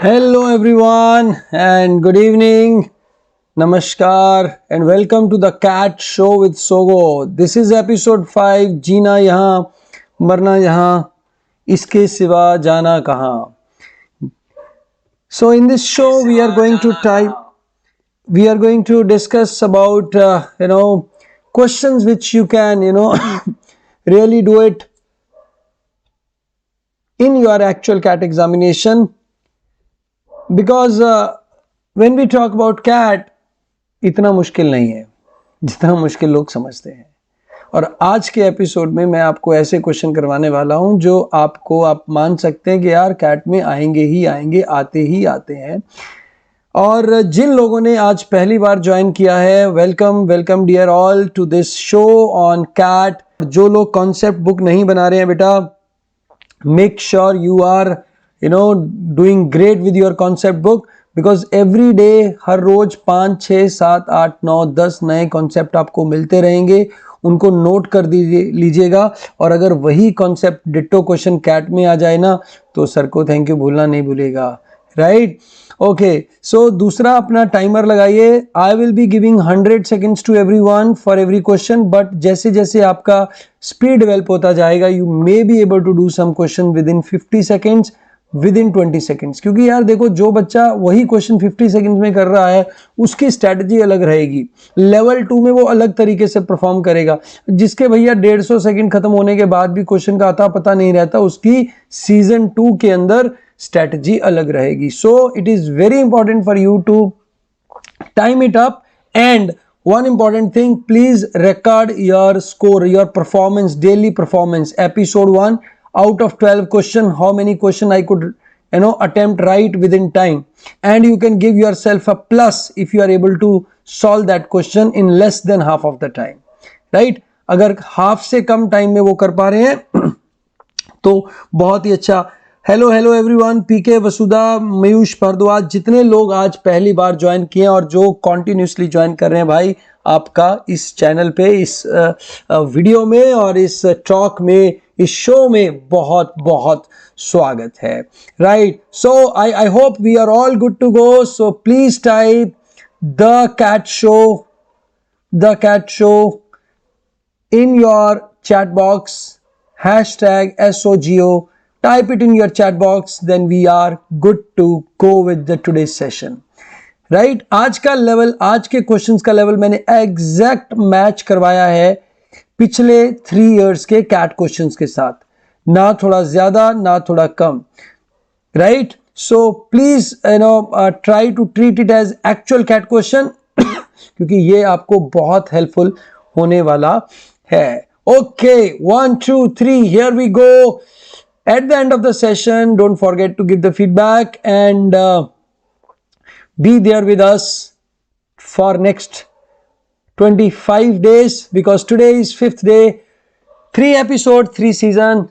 Hello everyone and good evening. Namaskar and welcome to the Cat Show with Sogo. This is episode 5. जीना यहाँ मरना यहाँ इसके सिवा जाना कहाँ. So in this show we are going to discuss about questions which you can really do it in your actual CAT examination. Because when we talk about CAT, इतना मुश्किल नहीं है जितना मुश्किल लोग समझते हैं. और आज के एपिसोड में मैं आपको ऐसे क्वेश्चन करवाने वाला हूं जो आप मान सकते हैं कि यार कैट में आएंगे ही आएंगे, आते ही आते हैं. और जिन लोगों ने आज पहली बार ज्वाइन किया है, welcome welcome dear all to this show on CAT. जो लोग कॉन्सेप्ट बुक नहीं बना रहे हैं बेटा, make sure you are doing great with your concept book. Because every day, हर रोज 5, 6, 7, 8, 9, 10 नए कॉन्सेप्ट आपको मिलते रहेंगे. उनको नोट कर लीजिएगा. और अगर वही कॉन्सेप्ट डिट्टो क्वेश्चन कैट में आ जाए ना, तो सर को थैंक यू बोलना नहीं भूलेगा. राइट? ओके. सो दूसरा, अपना टाइमर लगाइए. I will be giving 100 seconds to everyone for every question. But जैसे जैसे आपका स्पीड डेवलप होता जाएगा, you may be able to do some question within 50 seconds, within 20 seconds. क्योंकि यार देखो, जो बच्चा वही क्वेश्चन 50 सेकेंड्स में कर रहा है, उसकी स्ट्रैटेजी अलग रहेगी. लेवल 2 में वो अलग तरीके से परफॉर्म करेगा. जिसके भैया 150 सेकेंड खत्म होने के बाद भी क्वेश्चन का आता पता नहीं रहता, उसकी सीजन 2 के अंदर स्ट्रैटेजी अलग रहेगी. So it is very important for you to time it up. And one important thing, please record your score, your performance, daily performance. Episode 1, out of 12 question, how many question I could attempt right within time. And you can give yourself a plus if you are able to solve that question in less than half of the time. Right? अगर half से कम time में वो कर पा रहे हैं तो बहुत ही अच्छा. Hello hello everyone. PK, Vasudha, Mayush Bhardwaj, जितने लोग आज पहली बार ज्वाइन किए और जो कॉन्टिन्यूसली ज्वाइन कर रहे हैं भाई, आपका इस चैनल पे, इस वीडियो में और इस टॉक में, इस शो में बहुत बहुत स्वागत है. Right? So I hope we are all good to go. So please type the CAT show in your chat box, hashtag SOGO. Type it in your chat box, then we are good to go with the today's session. Right? आज का level, आज के questions का level मैंने exact match करवाया है पिछले 3 years के कैट क्वेश्चंस के साथ. ना थोड़ा ज्यादा, ना थोड़ा कम. Right? So please try to treat it as actual CAT question क्योंकि ये आपको बहुत हेल्पफुल होने वाला है. Okay, 1, 2, 3, here we go. At the end of the session, don't forget to give the feedback and be there with us for next 25 days, because today is 5th day. 3 episode, 3 season.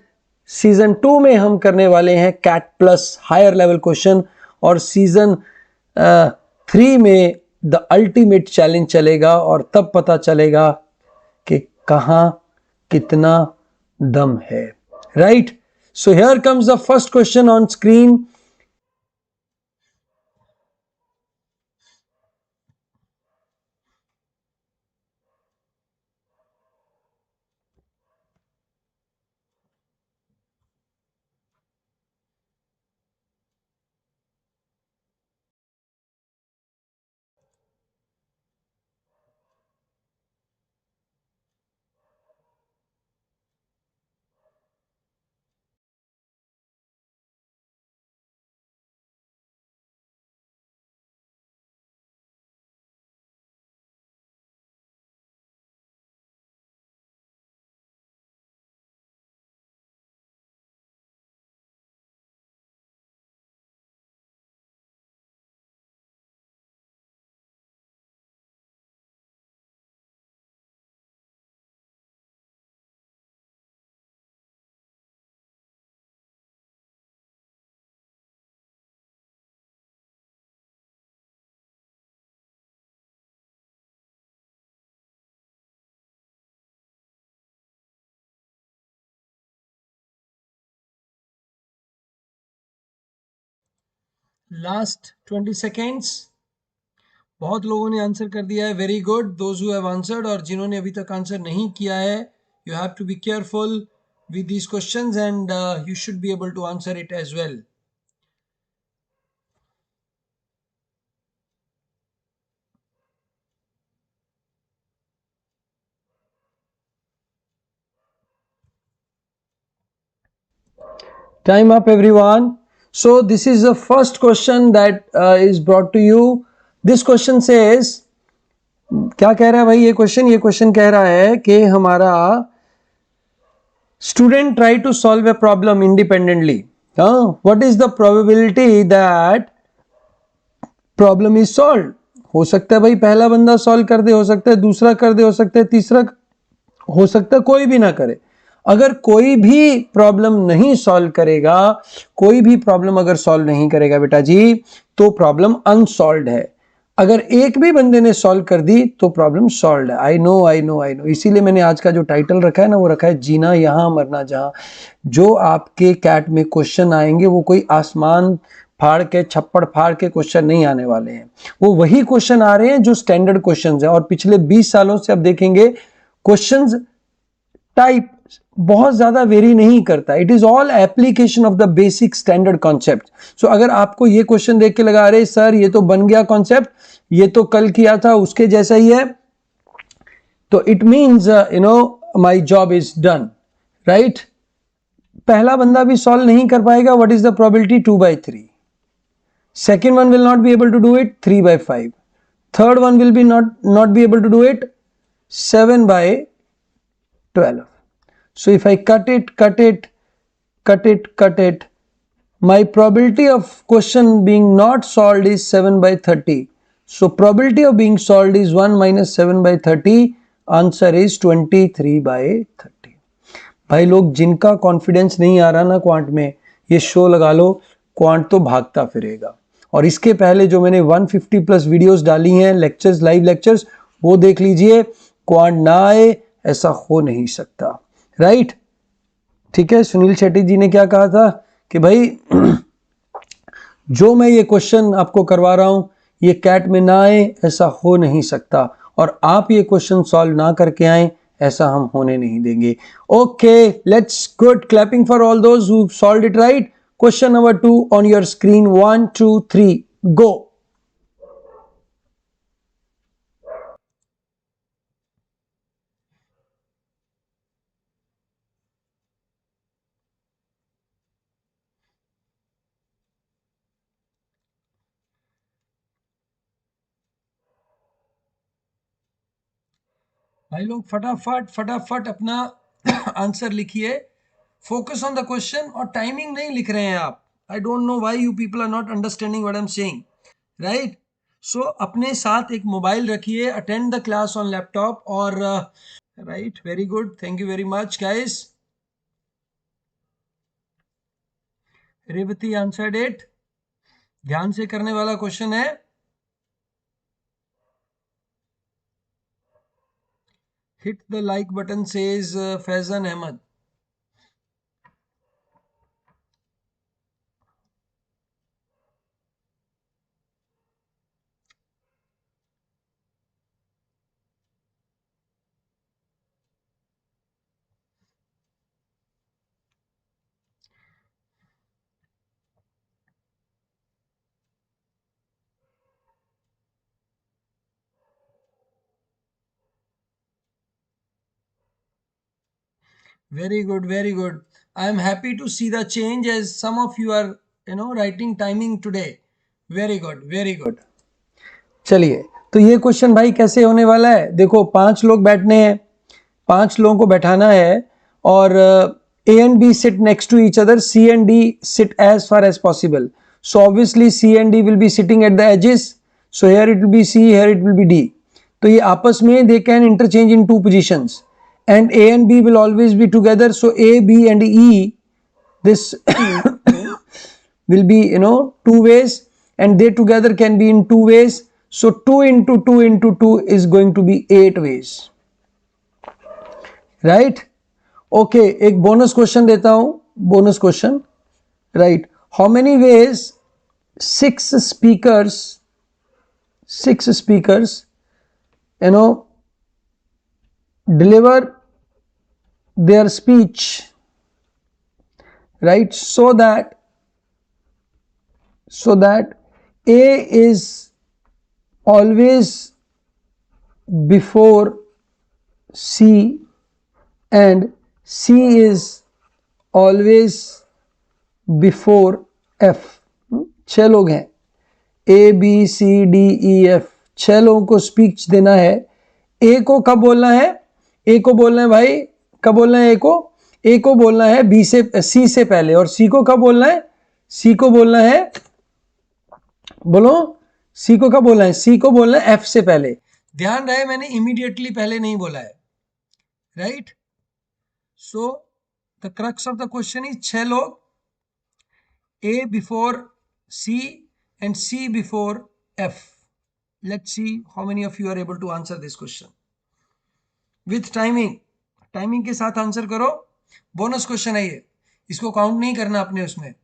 Season 2 में हम करने वाले हैं CAT plus higher level question, और season 3 में the ultimate challenge चलेगा. और तब पता चलेगा कि कहां कितना दम है. Right? So here comes the first question on screen. Last 20 seconds. बहुत लोगों ने आंसर कर दिया है, very good those who have answered. और जिन्होंने अभी तक आंसर नहीं किया है, you have to be careful with these questions and you should be able to answer it as well. Time up, everyone. So this is the first question that is brought to you. This question says, क्या कह रहा है भाई ये question कह रहा है कि हमारा student try to solve a problem independently. What is the probability that problem is solved? हो सकता है भाई पहला बंदा सॉल्व कर दे, हो सकता है दूसरा कर दे, हो सकता है तीसरा, हो सकता है कोई भी ना करे। अगर कोई भी प्रॉब्लम नहीं सॉल्व करेगा, कोई भी प्रॉब्लम अगर सॉल्व नहीं करेगा बेटा जी, तो प्रॉब्लम अनसॉल्व्ड है। अगर एक भी बंदे ने सॉल्व कर दी तो प्रॉब्लम सॉल्व्ड है। I know. इसीलिए मैंने आज का जो टाइटल रखा है ना, वो रखा है जीना यहां मरना जहां। जो आपके कैट में क्वेश्चन आएंगे वो कोई आसमान फाड़ के छप्पड़ फाड़ के क्वेश्चन नहीं आने वाले हैं, वो वही क्वेश्चन आ रहे हैं जो स्टैंडर्ड क्वेश्चन है। और पिछले 20 सालों से आप देखेंगे क्वेश्चंस टाइप बहुत ज्यादा वेरी नहीं करता। It is all application of the basic standard concept. So अगर आपको ये क्वेश्चन देख के लगा रहे सर ये तो बन गया कॉन्सेप्ट, ये तो कल किया था उसके जैसा ही है, तो it means my job is done, right. पहला बंदा भी सॉल्व नहीं कर पाएगा, what is the probability? 2/3। second one will not be able to do it, 3/5। third one will be not be able to do it, 7/12। so if I cut it, my probability of question being not solved is 7/30। so probability of being solved is 1 minus 7/30। answer is 23/30। भाई लोग जिनका confidence नहीं आ रहा ना quant में, ये show लगा लो, quant तो भागता फिरेगा। और इसके पहले जो मैंने 150 प्लस वीडियोस डाली हैं, लेक्चर्स, लाइव लेक्चर्स, वो देख लीजिए। क्वांट ना आए ऐसा हो नहीं सकता, राइट। ठीक है, सुनील शेट्टी जी ने क्या कहा था कि भाई जो मैं ये क्वेश्चन आपको करवा रहा हूं ये कैट में ना आए ऐसा हो नहीं सकता, और आप ये क्वेश्चन सॉल्व ना करके आए ऐसा हम होने नहीं देंगे। Okay, let's good clapping for all those who solved it right. Question number 2 on your screen, 1 2 3 go. भाई लोग फटाफट अपना आंसर लिखिए। फोकस ऑन द क्वेश्चन, और टाइमिंग नहीं लिख रहे हैं आप। I don't know why you people are not understanding what I am saying, right. So अपने साथ एक मोबाइल रखिए, attend the class on laptop, और right, very good, thank you very much guys. Revathi answered it. ध्यान से करने वाला question है। Hit the like button says Faizan Ahmed. Very good, very good. I am happy to see the change as some of you are, writing timing today. Very good, very good. चलिए, तो ये question भाई कैसे होने वाला है? देखो 5 लोग बैठने हैं, 5 लोगों को बैठाना है, और A and B sit next to each other, C and D sit as far as possible. So obviously C and D will be sitting at the edges. So here it will be C, here it will be D. तो ये आपस में they can interchange in 2 positions. And A and B will always be together. So A, B and E, this will be 2 ways, and they together can be in 2 ways. So 2 into 2 into 2 is going to be 8 ways, right? Okay, एक bonus question देता हूं, bonus question, right? How many ways six speakers, you know, deliver their speech, right? So that A is always before C and C is always before F. 6 लोग हैं, A B C D E F, 6 लोगों को speech देना है। A को कब बोलना है? A को बोलना है भाई, कब बोलना है? A को बोलना है B से C से पहले, और C को कब बोलना है? C को बोलना है, बोलो, C को कब बोलना है? C को बोलना है F से पहले। ध्यान रहे मैंने इमीडिएटली पहले नहीं बोला है, right? So the crux of the question is 6 लोग, A before C and C before F. Let's see how many of you are able to answer this question with timing. Timing के साथ answer करो। Bonus question है ये, इसको count नहीं करना अपने उसमें।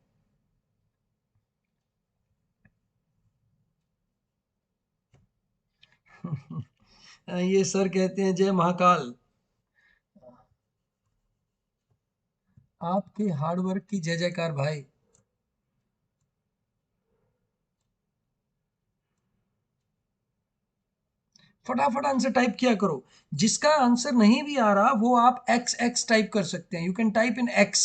ये सर कहते हैं जय महाकाल, आपके हार्डवर्क की जय जयकार भाई। फटाफट आंसर टाइप किया करो। जिसका आंसर नहीं भी आ रहा वो आप XX टाइप कर सकते हैं। You can type in X।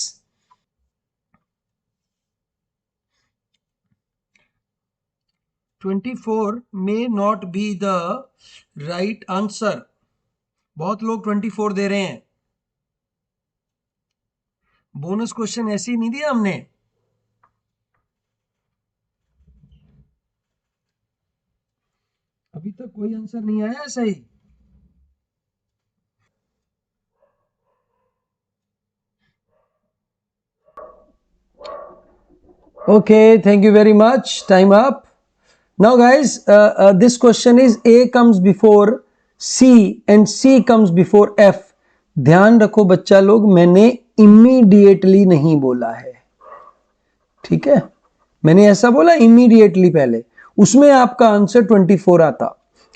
"24 may not be the right answer." बहुत लोग 24 दे रहे हैं। बोनस क्वेश्चन ऐसे ही नहीं दिया हमने। अभी तक कोई आंसर नहीं आया सही। Okay, thank you very much. Time up. Now guys, this question is A comes before C and C comes before F. ध्यान रखो बच्चा लोग, मैंने immediately नहीं बोला है, ठीक है? मैंने ऐसा बोला immediately पहले, उसमें आपका आंसर 24 आता,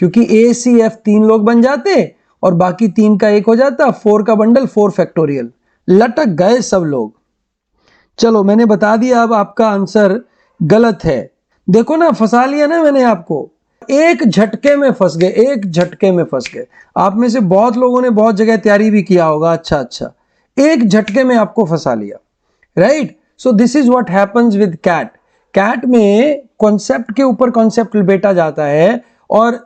क्योंकि A C F 3 लोग बन जाते और बाकी 3 का 1 हो जाता, 4 का बंडल 4 फैक्टोरियल, लटक गए सब लोग। चलो मैंने बता दिया, अब आपका आंसर गलत है। देखो ना, फंसा लिया ना मैंने आपको, एक झटके में फंस गए, एक झटके में फंस गए। आप में से बहुत लोगों ने बहुत जगह तैयारी भी किया होगा, अच्छा, एक झटके में आपको फंसा लिया, right? So this is what happens with CAT. CAT में कॉन्सेप्ट के ऊपर कॉन्सेप्ट बेटा जाता है और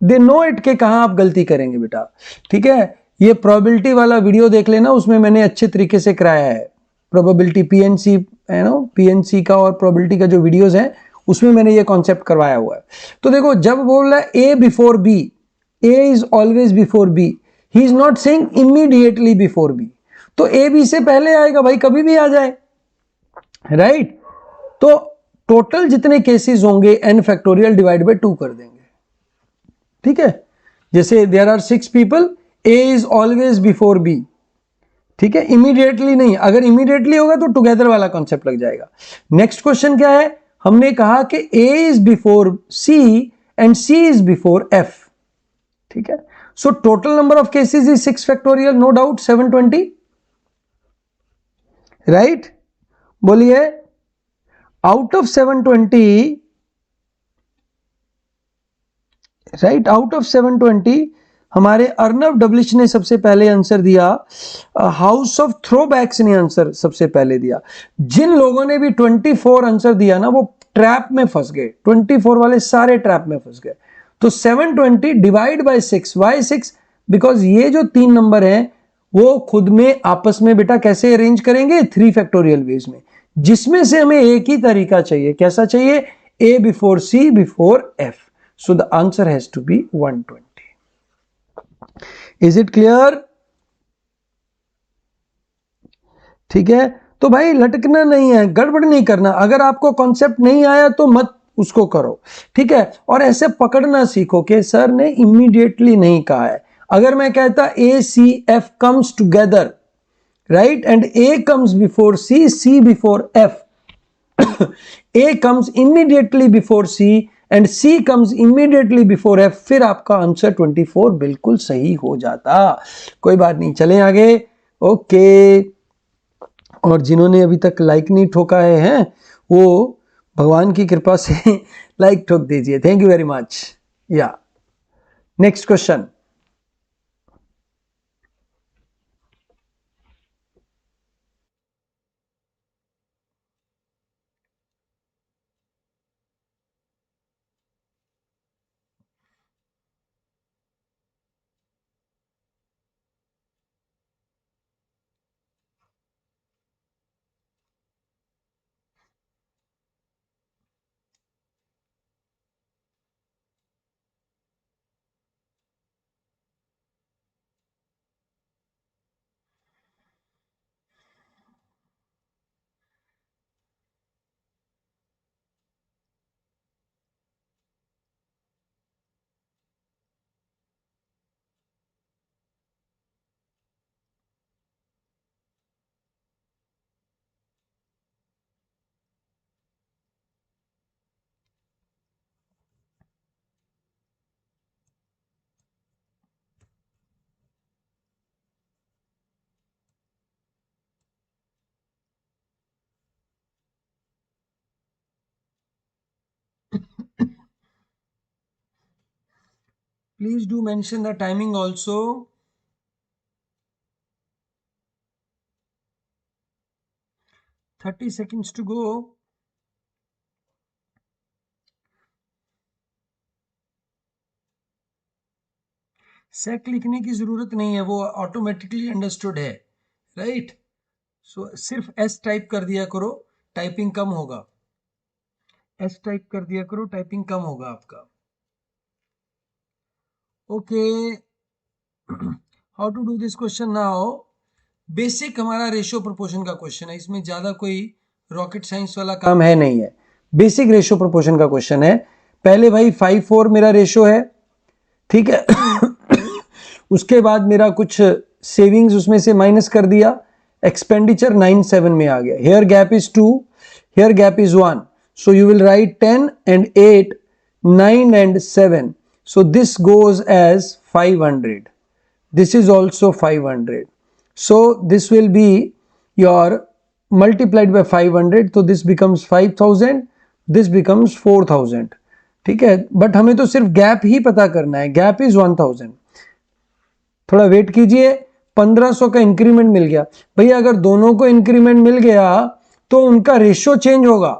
दे नो इट के कहां आप गलती करेंगे बेटा, ठीक है? ये प्रोबेबिलिटी वाला वीडियो देख लेना, उसमें मैंने अच्छे तरीके से कराया है। प्रोबेबिलिटी PNC है ना, PNC का और प्रोबेबिलिटी का जो वीडियोस हैं उसमें मैंने ये कॉन्सेप्ट करवाया हुआ है। तो देखो, जब बोल रहा है A before B, A is always before B, he is not saying immediately before B। तो A B से पहले आएगा भाई, कभी भी आ जाए, राइट? तो टोटल जितने केसेस होंगे n फैक्टोरियल डिवाइड बाय 2 कर देंगे, ठीक है? जैसे there are 6 people, A is always before B, ठीक है? इमीडिएटली नहीं, अगर इमीडिएटली होगा तो टुगेदर वाला कॉन्सेप्ट लग जाएगा। नेक्स्ट क्वेश्चन क्या है? हमने कहा कि A is before C and C is before F, ठीक है? So total number of cases is 6 factorial, no doubt 720, right? बोलिए, out of 720, right, out of 720 हमारे अर्नव डब्लिश ने सबसे पहले आंसर दिया, हाउस ऑफ थ्रोबैक्स ने आंसर सबसे पहले दिया। जिन लोगों ने भी 24 आंसर दिया ना, वो ट्रैप में फंस गए, 24 वाले सारे ट्रैप में फंस गए। तो 720 डिवाइड बाय 6, वाई 6? बिकॉज ये जो 3 नंबर हैं वो खुद में आपस में बेटा कैसे अरेंज करेंगे? 3 फैक्टोरियल वेज में, जिसमें से हमें एक ही तरीका चाहिए। कैसा चाहिए? A before C before F। So the answer has to be 120. Is it clear? ठीक है? तो भाई लटकना नहीं है, गड़बड़ नहीं करना। अगर आपको कॉन्सेप्ट नहीं आया तो मत उसको करो, ठीक है? और ऐसे पकड़ना सीखो कि सर ने इमीडिएटली नहीं कहा है। अगर मैं कहता A C F comes together, right, and A comes before C, C before F, A comes immediately before C and C comes immediately before F, फिर आपका आंसर 24 बिल्कुल सही हो जाता। कोई बात नहीं, चलें आगे। ओके, और जिन्होंने अभी तक लाइक नहीं ठोका है वो भगवान की कृपा से लाइक ठोक दीजिए। Thank you very much. या next question. Please do mention the timing also. Thirty seconds to go. सेक लिखने की जरूरत नहीं है, वो ऑटोमेटिकली अंडरस्टूड है, राइट। सो सिर्फ एस टाइप कर दिया करो, टाइपिंग कम होगा। एस टाइप कर दिया करो, टाइपिंग कम होगा आपका। Okay, how to do this question now. Basic हमारा रेशियो प्रोपोर्शन का क्वेश्चन है, इसमें ज्यादा कोई रॉकेट साइंस वाला काम है नहीं है। बेसिक रेशियो प्रोपोर्शन का क्वेश्चन है। पहले भाई 5:4 मेरा रेशियो है, ठीक है। उसके बाद मेरा कुछ सेविंग्स उसमें से माइनस कर दिया, एक्सपेंडिचर 9:7 में आ गया। Here gap is 2, here gap is 1, so you will write 10 and 8, 9 and 7, so this goes as 500. This is also 500, so this will be your multiplied by 500, so this becomes 5000, this becomes 4000, ठीक है। But हमें तो सिर्फ gap ही पता करना है, gap is 1000। थोड़ा wait कीजिए, 1500 का इंक्रीमेंट मिल गया। भैया अगर दोनों को इंक्रीमेंट मिल गया तो उनका रेशियो चेंज होगा,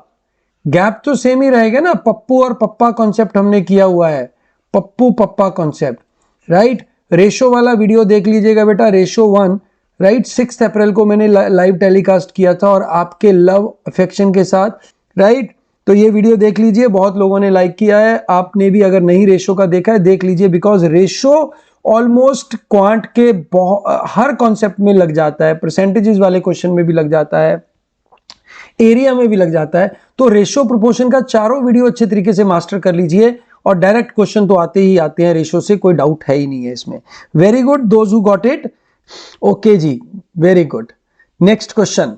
गैप तो सेम ही रहेगा ना। पप्पू और पप्पा कॉन्सेप्ट हमने किया हुआ है, पप्पू पप्पा कॉन्सेप्ट, राइट। रेशो वाला वीडियो देख लीजिएगा बेटा, रेशो 1, राइट। 6 अप्रैल को मैंने लाइव टेलीकास्ट किया था और आपके लव अफेक्शन के साथ, राइट। तो ये वीडियो देख लीजिए, बहुत लोगों ने लाइक किया है। आपने भी अगर नहीं रेशो का देखा है देख लीजिए, बिकॉज रेशो ऑलमोस्ट क्वांट के हर कॉन्सेप्ट में लग जाता है, परसेंटेजेस वाले क्वेश्चन में भी लग जाता है, एरिया में भी लग जाता है। तो रेशियो प्रोपोर्शन का चारों वीडियो अच्छे तरीके से मास्टर कर लीजिए, और डायरेक्ट क्वेश्चन तो आते ही आते हैं रेशियो से, कोई डाउट है ही नहीं है इसमें। Very good those who got it. Okay जी, very good. Next question,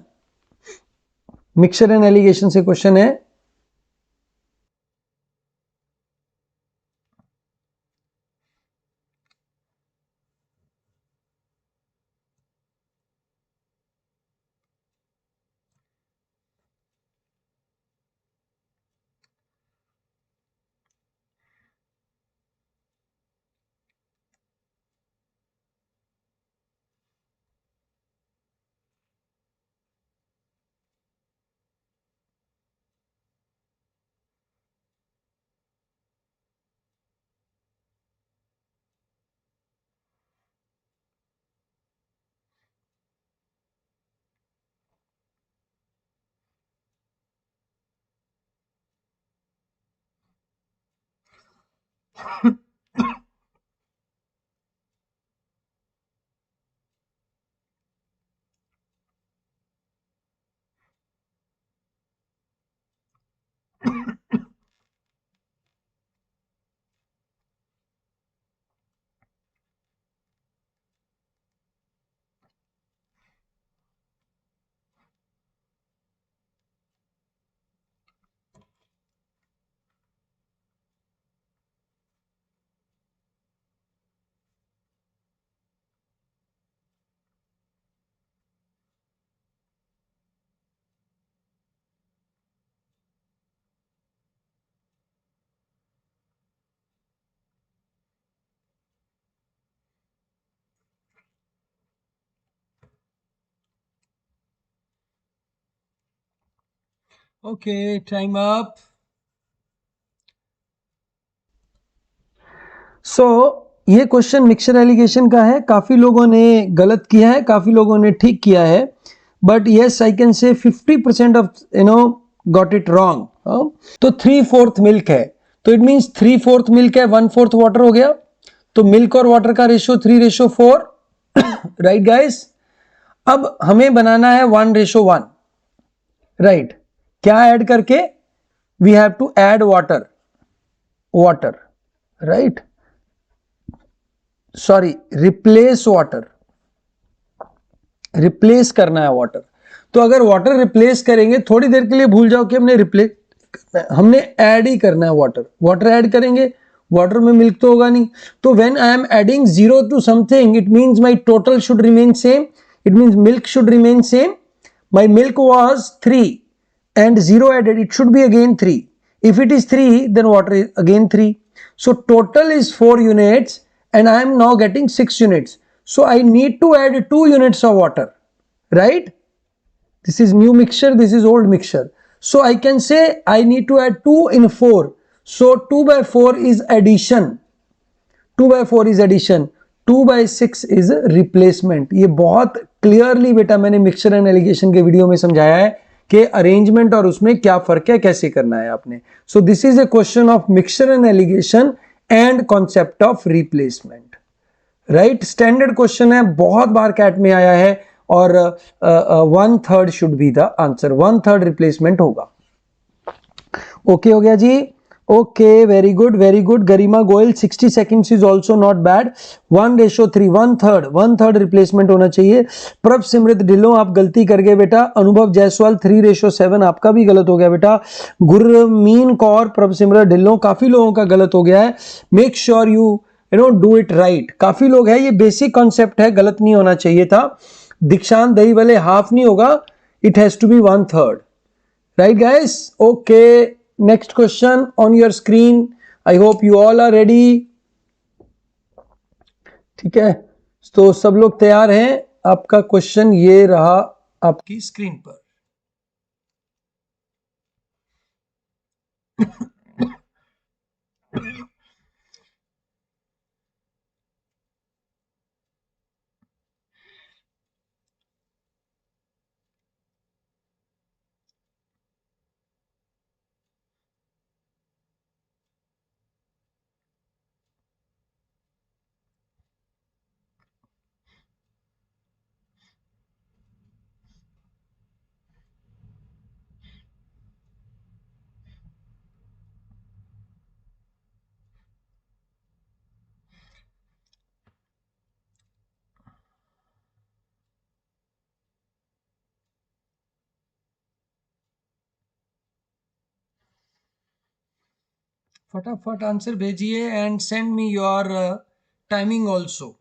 mixture and allegation से क्वेश्चन है। Okay, time up. सो ये क्वेश्चन मिक्सचर एलिगेशन का है। काफी लोगों ने गलत किया है, काफी लोगों ने ठीक किया है, but yes I can say 50% of got it wrong. तो 3/4 मिल्क है, तो इट मीन्स 3/4 मिल्क है, 1/4 वाटर हो गया। तो मिल्क और वाटर का रेशियो 3/4, राइट गाइस। अब हमें बनाना है 1/1, राइट। क्या ऐड करके? We have to add water, water, right, sorry, replace water, replace करना है वाटर। तो अगर वाटर रिप्लेस करेंगे, थोड़ी देर के लिए भूल जाओ कि हमने रिप्लेस करना है, हमने ऐड ही करना है वाटर। वाटर ऐड करेंगे, वाटर में मिल्क तो होगा नहीं। तो when I am adding 0 to something, it means my total should remain same, it means milk should remain same. My milk was 3 and 0 added, it should be again 3. If it is 3, then water is again 3. So total is 4 units and I am now getting 6 units. So I need to add 2 units of water, right? This is new mixture, this is old mixture. So I can say I need to add 2 in 4. So 2/4 is addition. 2/4 is addition. 2/6 is replacement. ये बहुत clearly बेटा मैंने mixture and allegation के video में समझाया है कि arrangement और उसमें क्या फर्क है, कैसे करना है आपने। So this is a question of mixture and allegation and concept of replacement, right. Standard question है, बहुत बार कैट में आया है, और 1/3 should be the answer, 1/3 replacement होगा। ओके हो गया जी, okay, very good, very good. Garima Goyal 60 seconds is also not bad. 1/3, 1/3 replacement होना चाहिए। प्रभ सिमृत ढिल्लो आप गलती कर गए बेटा। अनुभव जायसवाल 3/7, आपका भी गलत हो गया बेटा। गुरमीन कौर, प्रभ सिमरत ढिल्लो, काफी लोगों का गलत हो गया है। Make sure you do it right. काफी लोग है, ये बेसिक कॉन्सेप्ट है, गलत नहीं होना चाहिए था। दीक्षांत दही वाले हाफ नहीं होगा, it has to be 1/3, right guys? Okay, next question on your screen. I hope you all are ready. ठीक है, तो सब लोग तैयार हैं। आपका क्वेश्चन ये रहा आपकी स्क्रीन पर। फटाफट आंसर भेजिए and send me your timing also.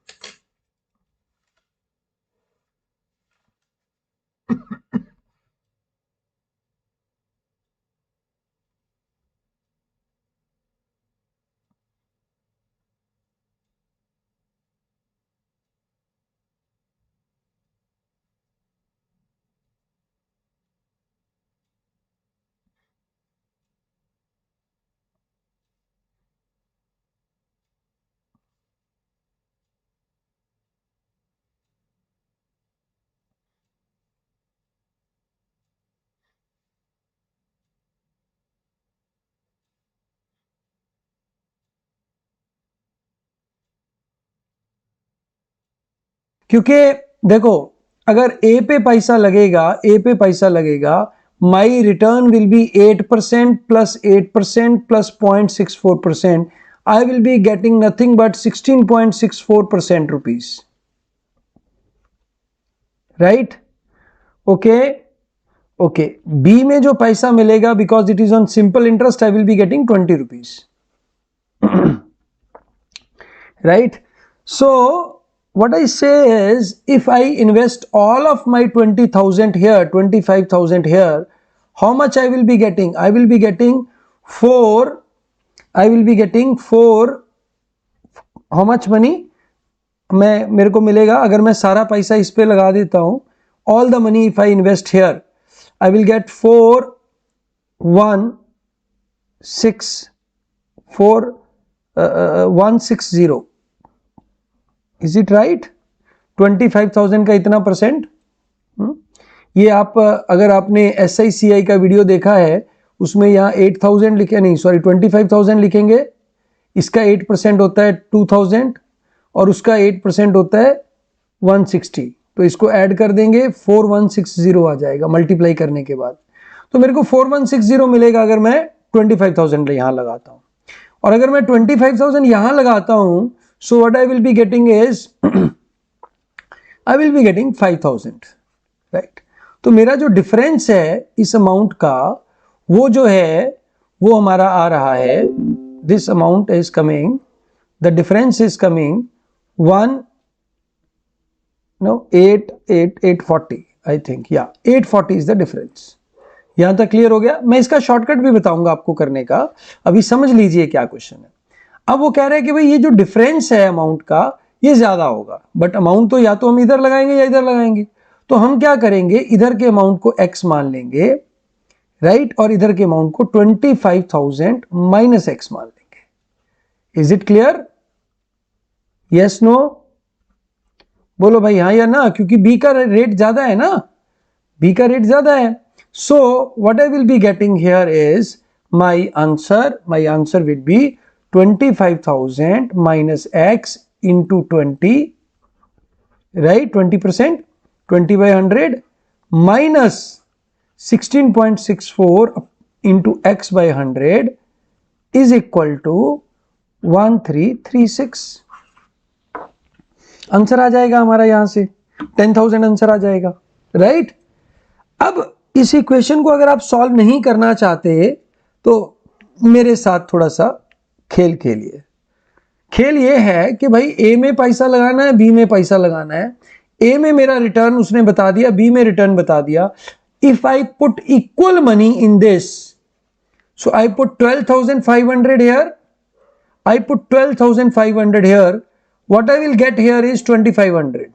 क्योंकि देखो, अगर ए पे पैसा लगेगा, ए पे पैसा लगेगा, my return will be 8% plus 8% plus 0.64%, I will be getting nothing but 16.64% rupees, right. Okay, okay, B में जो पैसा मिलेगा, because it is on simple interest, I will be getting 20 rupees, right? So what I say is, if I invest all of my 20,000 here, 25,000 here, how much I will be getting? I will be getting 4, I will be getting 4, how much money मेरे को मिलेगा अगर मैं सारा पैसा इस पे लगा देता हूं, all the money if I invest here, I will get 4 160 is it right? 25,000 का इतना परसेंट। ये आप अगर आपने SICI का वीडियो देखा है उसमें यहाँ 8,000 लिखे, नहीं सॉरी 25,000 लिखेंगे, इसका 8% होता है 2,000 और उसका 8% होता है 160, तो इसको ऐड कर देंगे 4160 आ जाएगा मल्टीप्लाई करने के बाद। तो मेरे को 4160 मिलेगा अगर मैं 25,000 यहाँ लगाता हूँ, और अगर मैं 25,000 यहाँ लगाता हूँ, so what I will be getting is I will be getting 5,000, right. तो मेरा जो डिफरेंस है इस अमाउंट का वो जो है वो हमारा आ रहा है, this amount is coming, the difference is coming 840 I think, या 840 इज द डिफरेंस। यहां तक क्लियर हो गया? मैं इसका शॉर्टकट भी बताऊंगा आपको करने का, अभी समझ लीजिए क्या क्वेश्चन है। अब वो कह रहे हैं कि भाई ये जो डिफरेंस है अमाउंट का ये ज्यादा होगा, बट अमाउंट तो या तो हम इधर लगाएंगे या इधर लगाएंगे, तो हम क्या करेंगे, इधर के अमाउंट को x मान लेंगे, राइट, और इधर के अमाउंट को 25,000 माइनस x मान लेंगे। Is it clear? Yes no? बोलो भाई हाँ या ना, क्योंकि b का रेट ज्यादा है ना, b का रेट ज्यादा है। So what I will be getting here is my answer will be 25,000 minus x into 20, right, 20%, 20 by 100 minus 16.64 into x by 100 is equal to 1336। Answer आ जाएगा हमारा यहां से 10,000 आंसर आ जाएगा, राइट। अब इस इक्वेशन को अगर आप सॉल्व नहीं करना चाहते तो मेरे साथ थोड़ा सा खेल खेलिए। खेल ये है कि भाई ए में पैसा लगाना है, बी में पैसा लगाना है। ए में मेरा रिटर्न उसने बता दिया, बी में रिटर्न बता दिया। If I put equal money in this, so I put 12,500 here, I put 12,500 here, what I will get here is 2,500.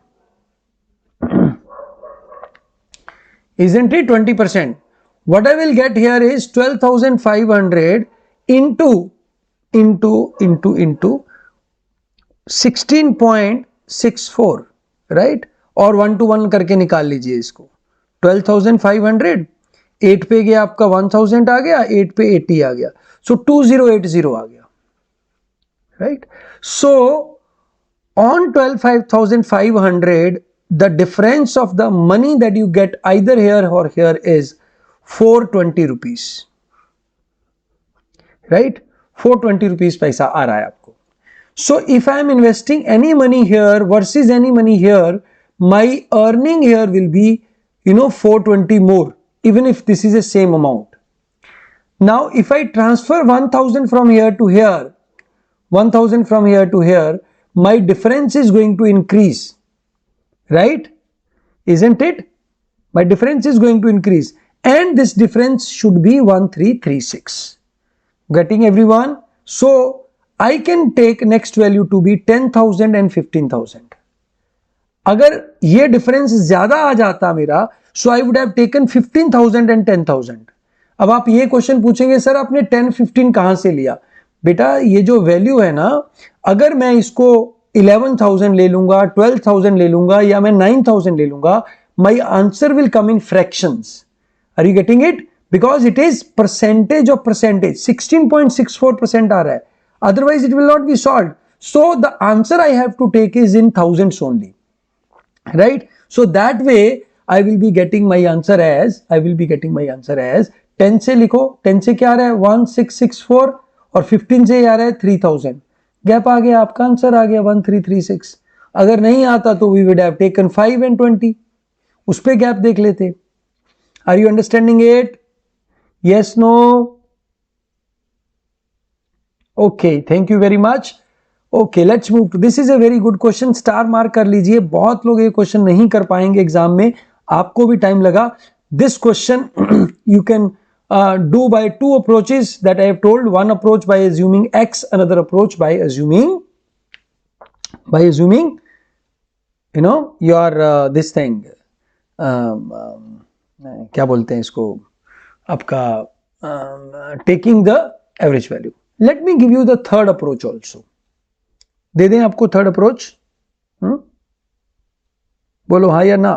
Isn't it 20%? What I will get here is 12,500 into 16.64, right? और 1 to 1 करके निकाल लीजिए इसको। 12,500 8 पे गया आपका 1,000 आ गया, 8 पे 80 आ गया, so 2080 आ गया, right? So on 12,500 the difference of the money that you get either here or here is 420 rupees, right? 420 rupees पैसा आ रहा है आपको। So if I am investing any money here versus any money here, my earning here will be 420 more, even if this is the same amount. Now if I transfer 1,000 from here to here, 1,000 from here to here, my difference is going to increase, right? Isn't it? My difference is going to increase, and this difference should be 1336. Getting everyone? So I can take next value to be 10,000 and 15,000. अगर ये difference ज्यादा आ जाता मेरा, so I would have taken 15,000 and 10,000. अब आप ये question पूछेंगे sir आपने 10, 15 कहां से लिया? बेटा ये जो वैल्यू है ना, अगर मैं इसको 11,000 ले लूंगा, 12,000 ले लूंगा, या मैं 9,000 ले लूंगा, my answer will come in fractions. Are you getting it? Because it is percentage of percentage. 16.64% आ रहा है. Otherwise it will not be solved. So the answer I have to take is in thousands only, right? So that way I will be getting my answer as 10 से लिखो, 10 से क्या आ रहा है 1664, और 15 से आ रहा है 3000, गैप आ गया, आपका आंसर आ गया 1336। अगर नहीं आता तो we would have taken 5 and 20, उस पे गैप देख लेते। Are you understanding it? Yes no? Okay, thank you very much. Okay, let's move to, this is a very good question, star mark कर लीजिए। बहुत लोग ये क्वेश्चन नहीं कर पाएंगे एग्जाम में, आपको भी टाइम लगा। This question you can do by two approaches that I have told. One approach by assuming x, another approach by assuming your this thing, क्या बोलते हैं इसको, आपका taking the average value. Let me give you the third approach also. दे दें आपको third approach? बोलो हाँ या ना?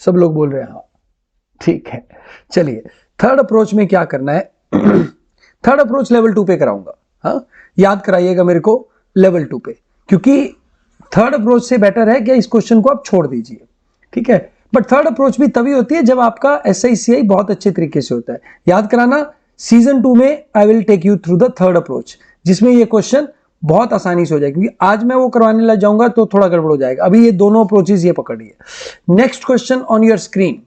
सब लोग बोल रहे हैं हाँ, ठीक है। चलिए थर्ड अप्रोच में क्या करना है, थर्ड अप्रोच लेवल 2 पे कराऊंगा। हाँ, याद कराइएगा मेरे को लेवल 2 पे, क्योंकि थर्ड अप्रोच से बेटर है कि इस क्वेश्चन को आप छोड़ दीजिए, ठीक है। बट थर्ड अप्रोच भी तभी होती है जब आपका SICI बहुत अच्छे तरीके से होता है। याद कराना, सीजन 2 में I will take you through the third approach, जिसमें ये क्वेश्चन बहुत आसानी से हो जाएगा, क्योंकि आज मैं वो करवाने लग जाऊंगा तो थोड़ा गड़बड़ हो जाएगा। अभी ये दोनों अप्रोचेस ये पकड़िए। Next question on your screen.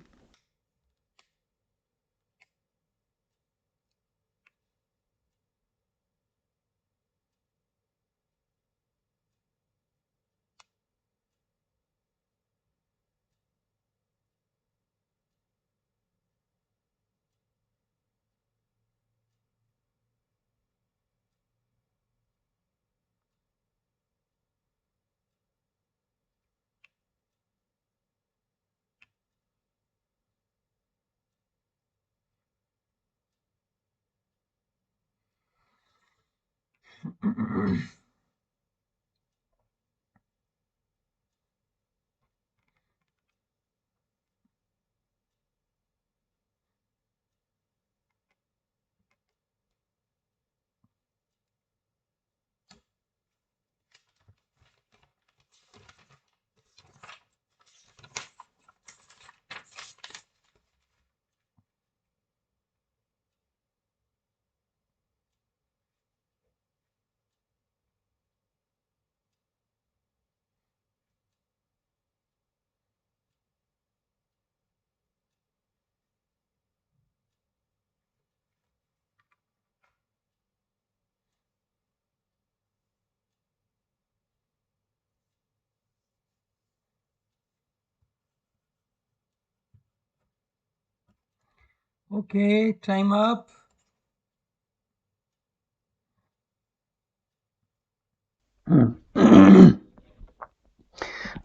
Okay, time up.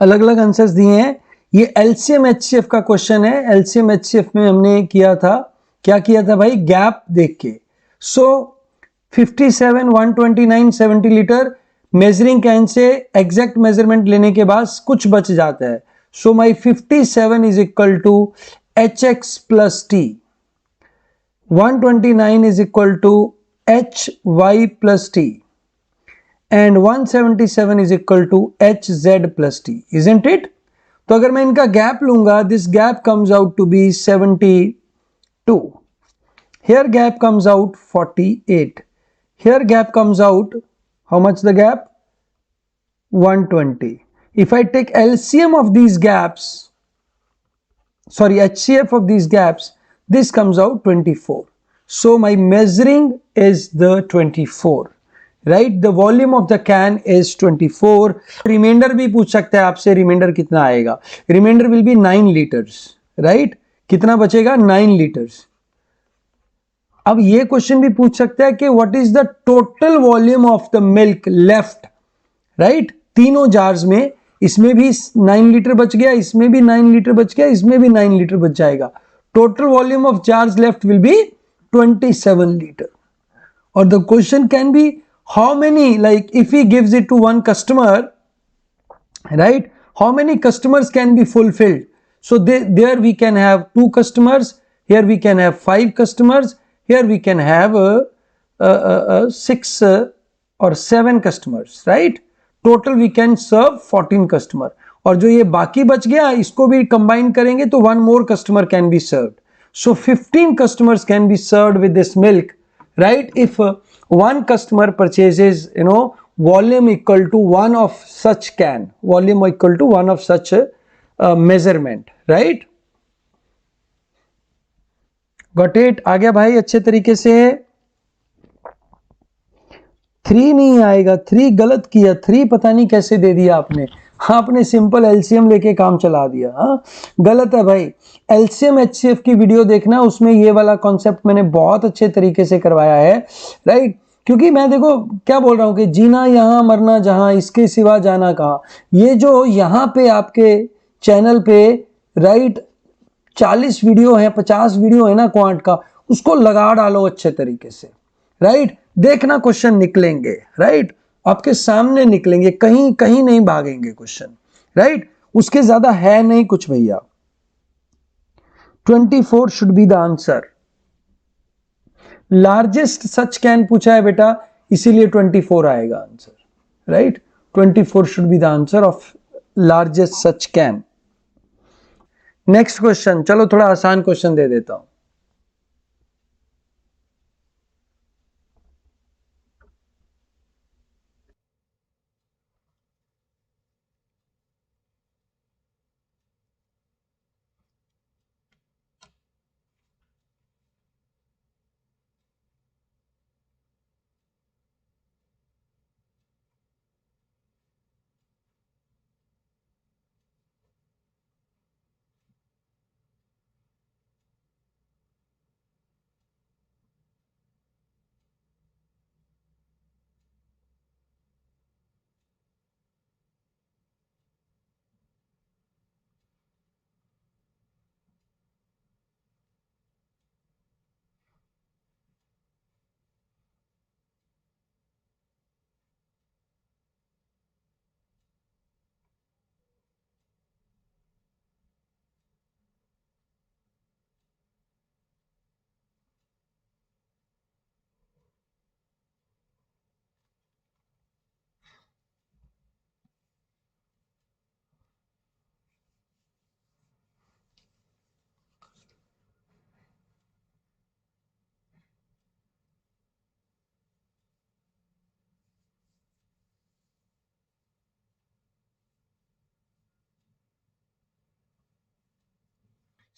अलग अलग आंसर्स दिए हैं। ये LCM HCF का क्वेश्चन है। LCM HCF में हमने किया था, क्या किया था भाई, गैप देख के। सो 57, 129, 70 लीटर मेजरिंग कैन से एग्जैक्ट मेजरमेंट लेने के बाद कुछ बच जाता है। So my 57 is equal to HX plus T, 129 is equal to HY plus T, and 177 is equal to HZ plus T, isn't it? तो अगर मैं इनका गैप लूंगा, this gap comes out to be 72. Here gap comes out 48. Here gap comes out, how much the gap? 120. If I take LCM of these gaps, sorry, HCF of these gaps, this comes out 24. So my measuring is the 24, right? The volume of the can is 24. Remainder भी पूछ सकता है आपसे, remainder कितना आएगा? Remainder will be 9 liters, right? कितना बचेगा? 9 liters. अब ये क्वेश्चन भी पूछ सकता है कि what is the total volume of the milk left, right? तीनों जार्स में, इसमें भी 9 लीटर बच गया, इसमें भी 9 लीटर बच गया, इसमें भी 9 लीटर बच जाएगा। Total volume of jars left will be 27 liter. Or the question can be how many, like if he gives it to one customer, right, how many customers can be fulfilled? So there we can have 2 customers, here we can have 5 customers, here we can have 6 or 7 customers, right? Total we can serve 14 customer. और जो ये बाकी बच गया, इसको भी combine करेंगे तो 1 more customer can be served. So 15 customers can be served with this milk, right? If one customer purchases, volume equal to one of such can, volume equal to one of such measurement, right? Got it? आ गया भाई अच्छे तरीके से? 3 नहीं आएगा, 3 गलत किया, 3 पता नहीं कैसे दे दिया आपने। आपने सिंपल LCM लेके काम चला दिया। हाँ, गलत है भाई। LCM HCF की वीडियो देखना, उसमें ये वाला कॉन्सेप्ट मैंने बहुत अच्छे तरीके से करवाया है, राइट? क्योंकि मैं देखो क्या बोल रहा हूं कि जीना यहां मरना जहां, इसके सिवा जाना कहां। ये जो यहां पे आपके चैनल पे, राइट, 40 वीडियो है, 50 वीडियो है ना क्वांट का, उसको लगा डालो अच्छे तरीके से, राइट। देखना क्वेश्चन निकलेंगे, राइट, आपके सामने निकलेंगे, कहीं कहीं नहीं भागेंगे क्वेश्चन, राइट। उसके ज्यादा है नहीं कुछ भैया। 24 should be the answer. Largest such can पूछा है बेटा, इसीलिए 24 आएगा answer, right. 24 should be the answer of largest such can. Next question, चलो थोड़ा आसान क्वेश्चन दे देता हूं।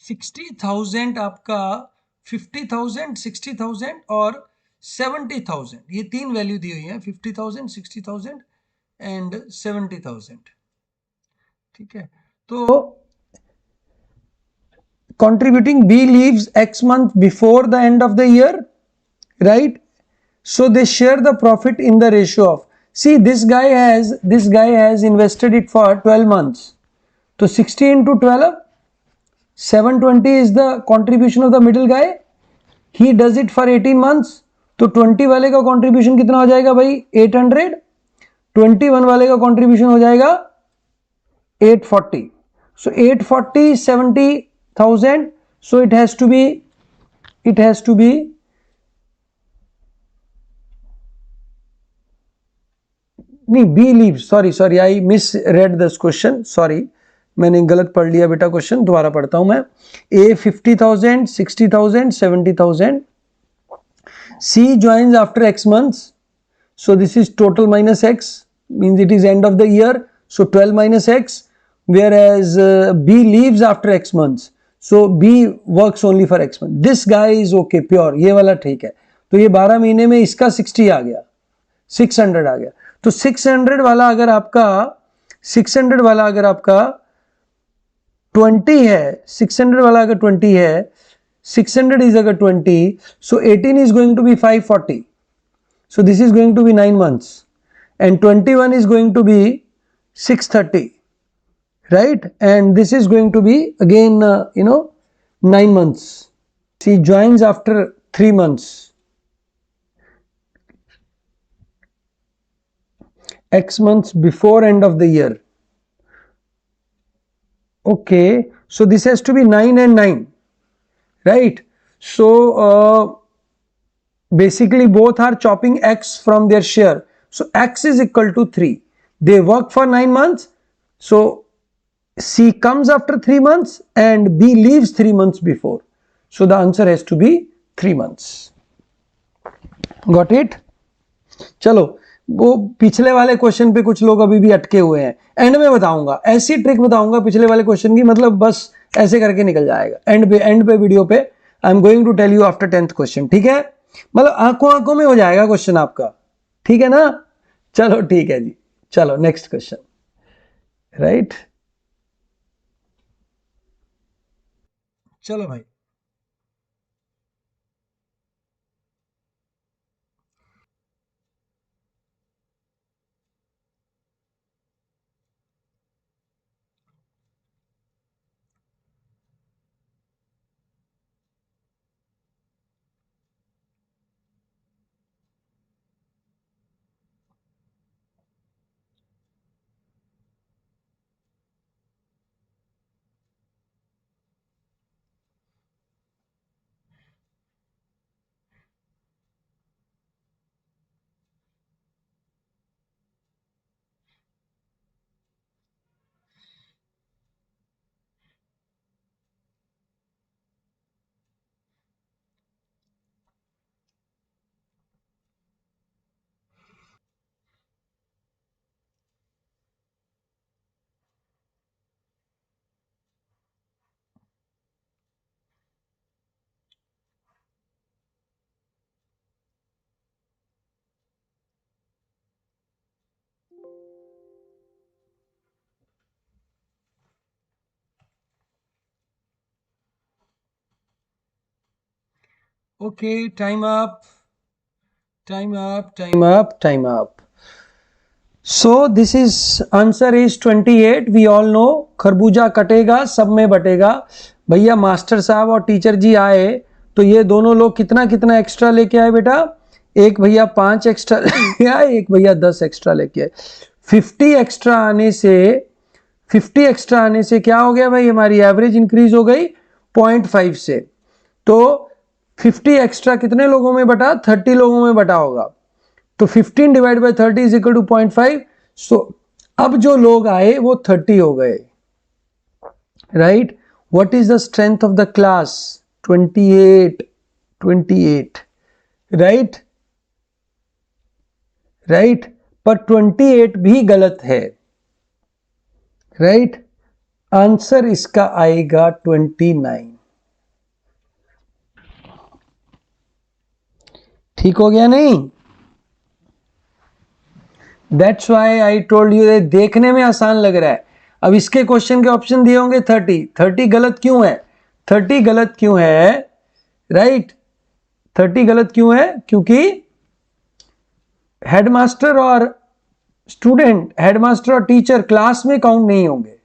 $60,000 आपका, 50,000, 60,000 और 70,000, ये तीन वैल्यू दी हुई है, 50,000, 60,000 एंड 70,000, ठीक है। तो contributing B leaves X month before the end of the year, right? So they share the profit in the ratio of, see this guy has invested it for 12 months. So 60 into 12, 720 is the contribution of the middle guy. He does it for 18 months. तो 20 वाले का contribution कितना हो जाएगा भाई? 800. 21 वाले का contribution हो जाएगा 840. So 840, 70,000. So it has to be नहीं, B leave, sorry I miss read this question, sorry मैंने गलत पढ़ लिया बेटा क्वेश्चन, दोबारा पढ़ता हूं मैं। A 50,000, 60,000, 70,000, C joins after X months, so this is total minus x, means it is end of the year, so 12 minus x, whereas B leaves after x months, so B works only for x month. This guy is okay, pure, ये वाला ठीक है। तो ये 12 महीने में इसका 60 आ गया, 600 आ गया। तो 600 वाला अगर आपका 20 है, 600 वाला अगर 20 है, 600 is अगर 20, so 18 is going to be 540. So this is going to be 9 months and 21 is going to be 630, right? And this is going to be again 9 months. She joins after 3 months. X months before end of the year. Okay, so this has to be 9 and 9, right? So basically both are chopping x from their share, so x is equal to 3. They work for 9 months, so C comes after 3 months and B leaves 3 months before, so the answer has to be 3 months. Got it? चलो, वो पिछले वाले question पे कुछ लोग अभी भी अटके हुए हैं, एंड में बताऊंगा, ऐसी ट्रिक बताऊंगा पिछले वाले क्वेश्चन की, मतलब बस ऐसे करके निकल जाएगा एंड पे वीडियो पे। I am going to tell you after 10th question, ठीक है? मतलब आंखों आंखों में हो जाएगा क्वेश्चन आपका, ठीक है ना? चलो ठीक है जी, चलो नेक्स्ट क्वेश्चन, राइट। चलो भाई, Okay, time up. Time up, time up, time up. So this is answer is 28. We all know खरबूजा कटेगा सब में बटेगा. भैया मास्टर साहब और टीचर जी आए तो ये दोनों लोग कितना कितना एक्स्ट्रा लेके आए बेटा. एक भैया 5 एक्स्ट्रा लेके आए, एक भैया 10 एक्स्ट्रा लेके आए. 50 एक्स्ट्रा आने से क्या हो गया भाई, हमारी एवरेज इंक्रीज हो गई 0.5 से. तो 50 एक्स्ट्रा कितने लोगों में बटा, 30 लोगों में बटा होगा. तो 15 divide by 30 is equal to 0.5. So अब जो लोग आए वो 30 हो गए. Right. What is the strength of the class? 28. Right. Right. पर 28 भी गलत है. राइट. आंसर इसका आएगा 29. ठीक हो गया नहीं? That's why I told you. देखने में आसान लग रहा है. अब इसके क्वेश्चन के ऑप्शन दिए होंगे 30 गलत क्यों है? 30 गलत क्यों है? राइट. 30 गलत क्यों है? क्योंकि हेडमास्टर और स्टूडेंट, हेडमास्टर और टीचर क्लास में काउंट नहीं होंगे.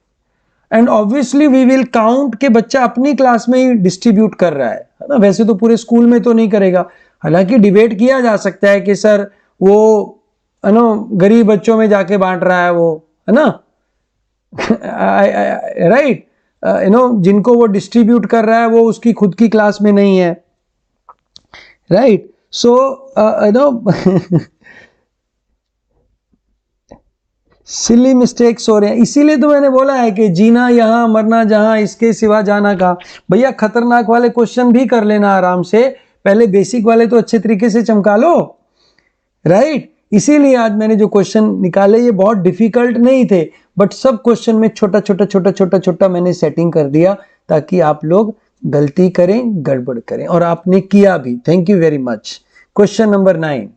And obviously we will count के बच्चा अपनी क्लास में ही डिस्ट्रीब्यूट कर रहा है ना. वैसे तो पूरे स्कूल में तो नहीं करेगा. हालांकि डिबेट किया जा सकता है कि सर वो है ना गरीब बच्चों में जाके बांट रहा है वो, है ना. राइट. जिनको वो डिस्ट्रीब्यूट कर रहा है वो उसकी खुद की क्लास में नहीं है. राइट. सो सिली मिस्टेक्स हो रहे हैं. इसीलिए तो मैंने बोला है कि जीना यहां मरना जहां, इसके सिवा जाना कहां. भैया खतरनाक वाले क्वेश्चन भी कर लेना आराम से, पहले बेसिक वाले तो अच्छे तरीके से चमका लो. राइट. इसीलिए आज मैंने जो क्वेश्चन निकाले ये बहुत डिफिकल्ट नहीं थे, बट सब क्वेश्चन में छोटा छोटा मैंने सेटिंग कर दिया ताकि आप लोग गलती करें, गड़बड़ करें, और आपने किया भी. Thank you very much. Question number 9.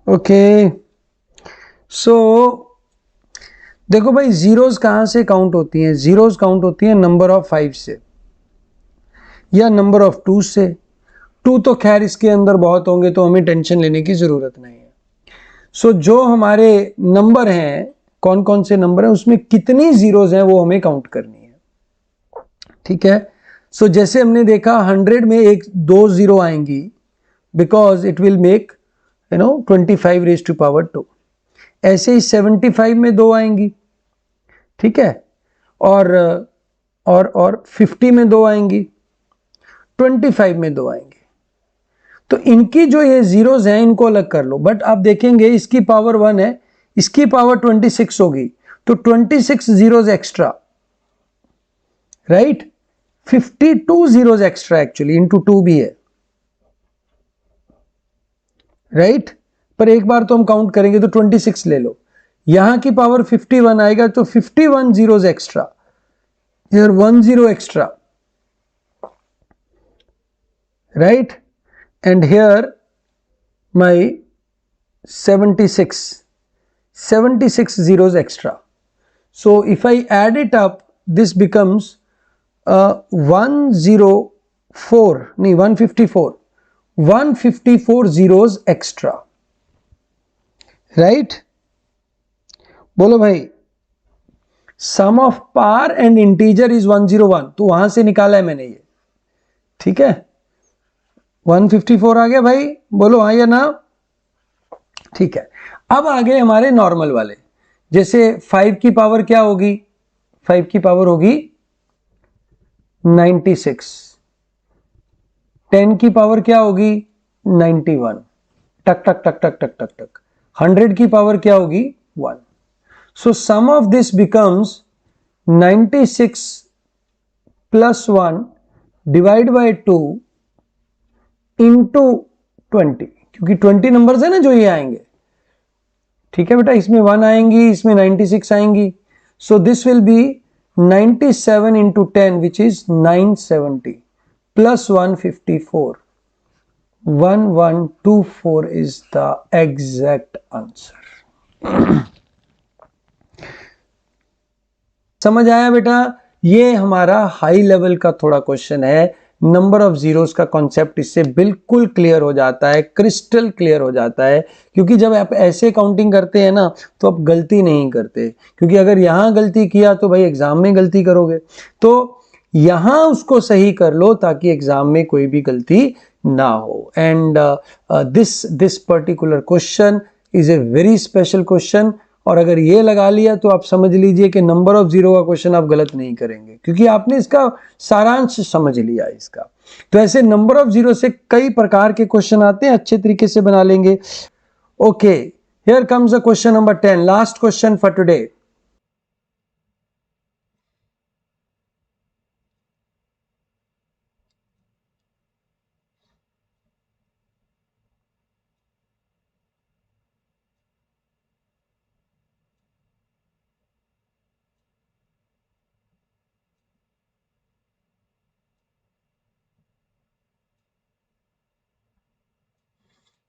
Okay. So देखो भाई, जीरोज कहां से काउंट होती हैं? जीरोज काउंट होती हैं नंबर ऑफ 5 से या नंबर ऑफ 2 से. 2 तो खैर इसके अंदर बहुत होंगे तो हमें टेंशन लेने की जरूरत नहीं है. सो जो हमारे नंबर हैं, कौन कौन से नंबर हैं, उसमें कितनी जीरोज हैं वो हमें काउंट करनी है. ठीक है. सो जैसे हमने देखा 100 में एक 2 जीरो आएंगी because it will make 25 raise to power 2. ऐसे ही 75 में 2 आएंगी. ठीक है. और 50 में 2 आएंगी, 25 में 2 आएंगी. तो इनकी जो ये जीरोज हैं इनको अलग कर लो. बट आप देखेंगे इसकी पावर 1 है, इसकी पावर 26 होगी, तो 26 zeros extra. Right. 52 zeros extra actually, into 2 भी है. राइट. पर एक बार तो हम काउंट करेंगे तो 26 ले लो. यहां की पावर 51 आएगा तो 51 जीरोज एक्स्ट्रा. इधर 1 zero extra. Right. and here my 76 zeros extra. So if I add it up, this becomes 104 नहीं 154 154 zeros extra, right? बोलो भाई, sum of par and integer is 101, तो वहां से निकाला है मैंने ये, ठीक है। 154 आ गया भाई, बोलो हाँ या ना, ठीक है। अब आ गए हमारे नॉर्मल वाले, जैसे 5 की पावर क्या होगी, 5 की पावर होगी 96, 10 की पावर क्या होगी 91, टक टक टक टक टक टक टक, 100 की पावर क्या होगी 1। So sum of this becomes 96 plus 1 divide by 2 into 20, क्योंकि 20 नंबर्स है ना जो ये आएंगे, ठीक है बेटा, इसमें 1 आएंगी, इसमें 96 आएंगी, so this will be 97 into 10 which is 970 plus 154, 1124 is the exact answer। समझ आया बेटा, ये हमारा हाई लेवल का थोड़ा क्वेश्चन है, नंबर ऑफ जीरोस का कॉन्सेप्ट इससे बिल्कुल क्लियर हो जाता है, क्रिस्टल क्लियर हो जाता है, क्योंकि जब आप ऐसे काउंटिंग करते हैं ना तो आप गलती नहीं करते, क्योंकि अगर यहां गलती किया तो भाई एग्जाम में गलती करोगे, तो यहां उसको सही कर लो ताकि एग्जाम में कोई भी गलती ना हो। And this particular question is a very special question, और अगर ये लगा लिया तो आप समझ लीजिए कि नंबर ऑफ जीरो का क्वेश्चन आप गलत नहीं करेंगे, क्योंकि आपने इसका सारांश समझ लिया इसका। तो ऐसे नंबर ऑफ जीरो से कई प्रकार के क्वेश्चन आते हैं, अच्छे तरीके से बना लेंगे। Okay, here comes the question number 10, last question for today.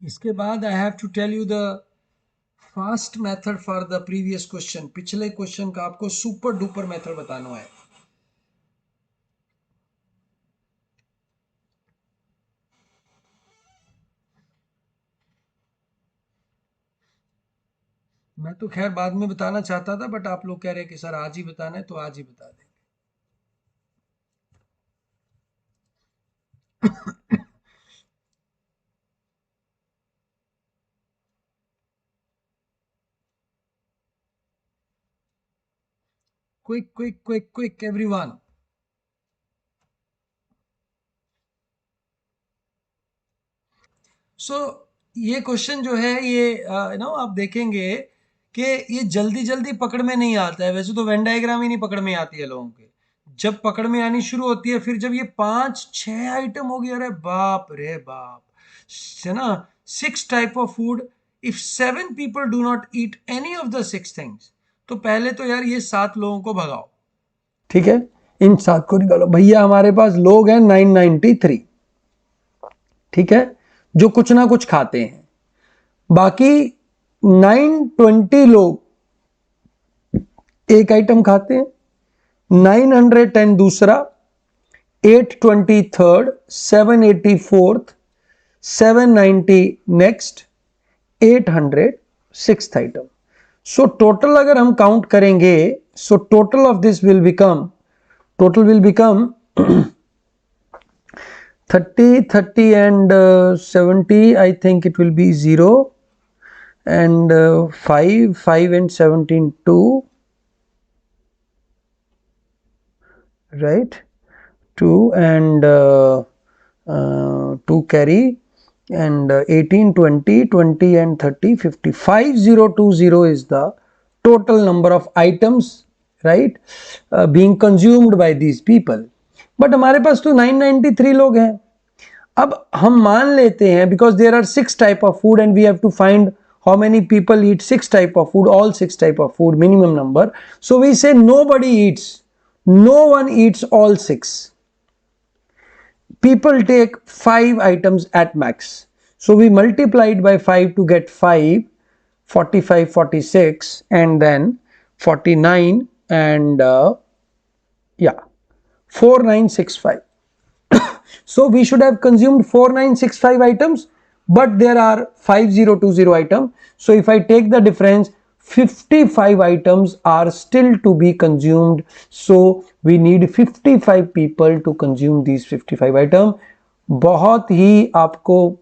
इसके बाद I have to tell you the fast method for the previous question, पिछले क्वेश्चन का आपको सुपर डुपर मेथड बताना है। मैं तो खैर बाद में बताना चाहता था, बट आप लोग कह रहे हैं कि सर आज ही बताना है, तो आज ही बता देंगे। Quick quick quick quick everyone. So ये क्वेश्चन जो है ये नो आप देखेंगे कि ये जल्दी जल्दी पकड़ में नहीं आता है, वैसे तो वेन डायग्राम ही नहीं पकड़ में आती है लोगों के, जब पकड़ में आनी शुरू होती है फिर जब ये 5-6 आइटम हो गया, अरे बाप रे बाप, है ना, 6 type of food, if 7 people do not eat any of the 6 things, तो पहले तो यार ये 7 लोगों को भगाओ, ठीक है, इन 7 को निकालो। भैया हमारे पास लोग हैं 993, ठीक है, जो कुछ ना कुछ खाते हैं, बाकी 920 लोग एक आइटम खाते हैं, 910 दूसरा, 820 third, 780 fourth, 790 next, 800 sixth item. So total अगर हम काउंट करेंगे, so total of this will become 30 and 70, I think it will be 0, and 5 and 17 2, right, 2 and 2 carry, and 18 20 and 30 50, 5020 is the total number of items, right, being consumed by these people। But हमारे पास तो 993 लोग हैं। अब हम मान लेते हैं, because there are 6 type of food and we have to find how many people eat 6 type of food, all 6 type of food, minimum number, so we say nobody eats, no one eats all 6, people take 5 items at max, so we multiplied by 5 to get 5, 45 46 and then 49 and 4965 So we should have consumed 4965 items, but there are 5020 items. So if I take the difference, 55 items are still to be consumed. So we need 55 people to consume these 55 items. बहुत ही आपको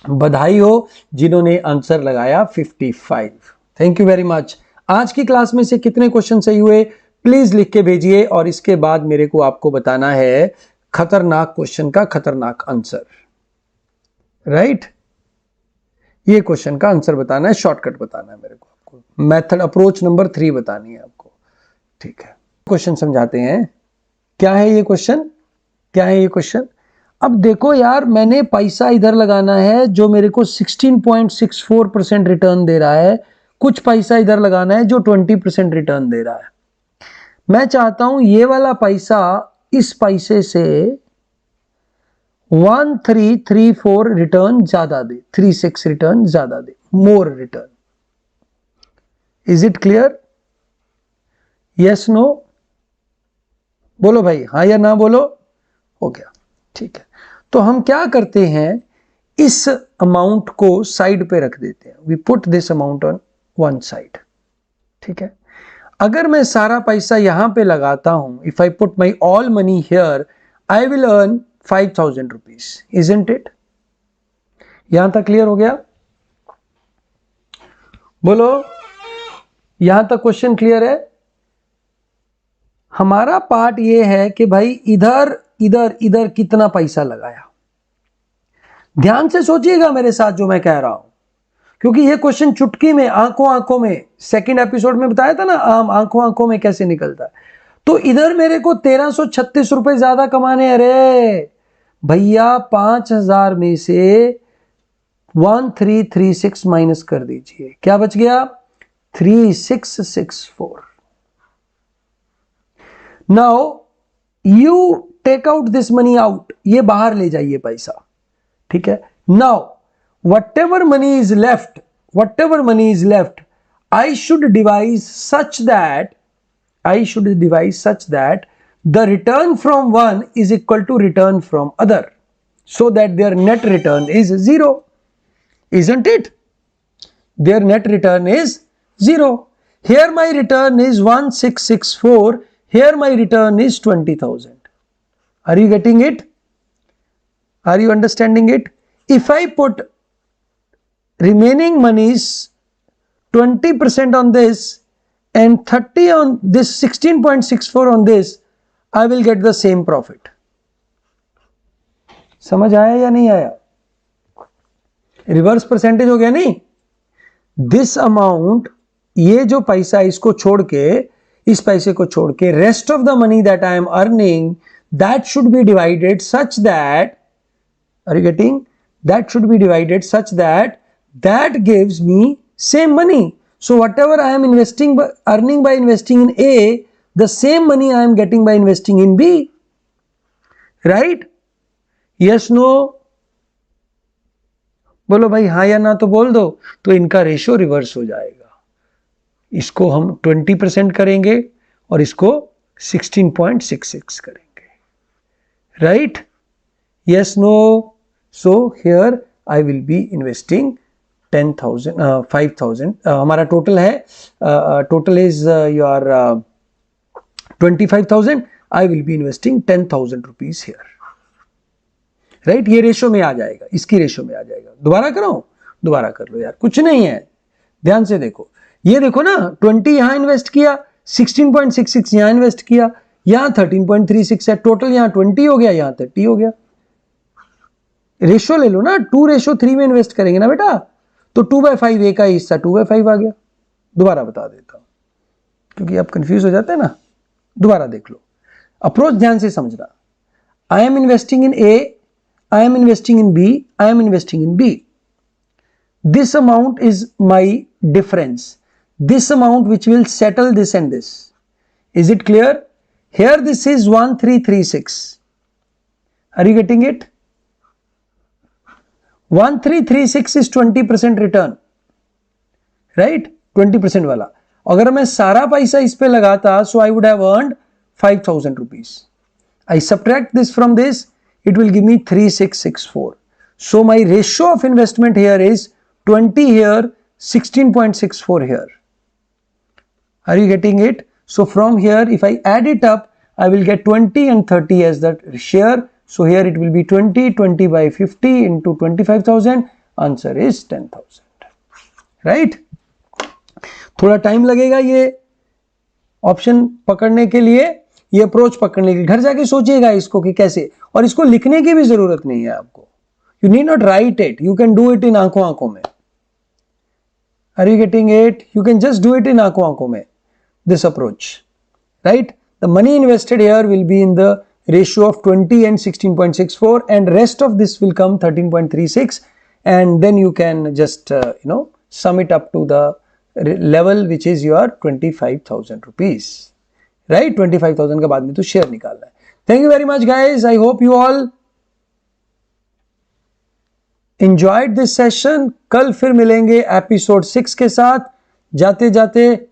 बधाई हो जिन्होंने answer लगाया 55. Thank you very much. आज की class में से कितने क्वेश्चन सही हुए प्लीज लिख के भेजिए, और इसके बाद मेरे को आपको बताना है खतरनाक क्वेश्चन का खतरनाक आंसर. राइट, ये क्वेश्चन का आंसर बताना है, शॉर्टकट बताना है मेरे को, आपको मेथड अप्रोच नंबर 3 बतानी है आपको. ठीक है, क्वेश्चन समझाते हैं. क्या है ये क्वेश्चन, क्या है ये क्वेश्चन. अब देखो यार, मैंने पैसा इधर लगाना है जो मेरे को 16.64% रिटर्न दे रहा है, कुछ पैसा इधर लगाना है जो 20% रिटर्न दे रहा है. मैं चाहता हूं ये वाला पैसा इस पैसे से 1334 रिटर्न ज्यादा दे, 36 रिटर्न ज्यादा दे, more return. Is it clear? Yes no? बोलो भाई, हाँ या ना बोलो. हो गया, ठीक है. तो हम क्या करते हैं, इस अमाउंट को साइड पे रख देते हैं. We put this amount on one side. ठीक है, अगर मैं सारा पैसा यहां पे लगाता हूं, if I put my all money here, I will earn 5000 rupees. Isn't it? यहां तक क्लियर हो गया? बोलो, यहां तक क्वेश्चन क्लियर है? हमारा पार्ट ये है कि भाई इधर इधर इधर कितना पैसा लगाया. ध्यान से सोचिएगा मेरे साथ जो मैं कह रहा हूं, क्योंकि ये क्वेश्चन चुटकी में, आंखों आंखों में, सेकंड एपिसोड में बताया था ना आम आंखों आंखों में कैसे निकलता है. तो इधर मेरे को 1336 रुपए ज्यादा कमाने. अरे भैया 5000 में से 1336 माइनस कर दीजिए, क्या बच गया? 3664. Now you take out this money out, ये बाहर ले जाइए पैसा. ठीक है, now whatever money is left, I should devise such that the return from one is equal to return from other, so that their net return is 0. Isn't it? Their net return is 0. Here my return is 1664, here my return is 20,000. Are you getting it? Are you understanding it? If I put remaining monies 20% on this and 30 on this, 16.64 on this, I will get the same profit. समझ आया या नहीं आया? Reverse percentage हो गया नहीं? This amount, ये जो पैसा इसको छोड़ के, इस पैसे को छोड़ के, rest of the money that I am earning, that should be divided such that, are you getting? That should be divided such that that gives me same money. So whatever I am earning by investing in A, the same money I am getting by investing in B. Right? Yes, no? बोलो भाई, हाँ या ना तो बोल दो. तो इनका रेशो रिवर्स हो जाएगा. इसको हम 20% करेंगे और इसको 16.66 करेंगे. Right? Yes, no? So here I will be investing 5,000. हमारा टोटल है, total is your 25,000. I will be investing 10,000 rupees here. Right? ये रेशो में आ जाएगा, इसकी रेशो में आ जाएगा. दोबारा करो, दोबारा कर लो यार, कुछ नहीं है. ध्यान से देखो, ये देखो ना, 20 यहां इन्वेस्ट किया, 16.66 यहां इन्वेस्ट किया, यहां 13.36 है, टोटल यहां 20 हो गया, यहां 30 हो गया. रेशो ले लो ना, 2:3 में इन्वेस्ट करेंगे ना बेटा, तो 2/5 ए का हिस्सा 2/5 आ गया. दोबारा बता देता हूं क्योंकि आप कंफ्यूज हो जाते हैं ना. दोबारा देख लो, अप्रोच ध्यान से समझना. I am investing in A, I am investing in B, I am investing in B. This amount is my difference, this amount which will settle this and this. Is it clear? Here this is 1336. Are you getting it? 1336 is 20% return, right? 20% वाला. अगर मैं सारा पैसा इस पे लगाता, so I would have earned 5,000 rupees. I subtract this from this. it will give me 3664. So my ratio of investment here is 20 here, 16.64 here. Are you getting it? So from here, if I add it up, I will get 20 and 30 as the share. So here it will be 20 by 50 into 25,000. Answer is 10,000. Right? थोड़ा time लगेगा ये option पकड़ने के लिए, ये approach पकड़ने के लिए. घर जाके सोचिएगा इसको कि कैसे, और इसको लिखने की भी जरूरत नहीं है आपको. You need not write it. You can do it in आंखों आंखों में. Are you getting it? You can just do it in आंखों आंखों में. This approach, right? The money invested here will be in the ratio of 20 and 16.64, and rest of this will come 13.36, and then you can just sum it up to the level which is your 25,000 rupees, right? 25,000 का बाद में तो share निकालना है. Thank you very much guys. I hope you all enjoyed this session. कल फिर मिलेंगे episode 6 के साथ. जाते जाते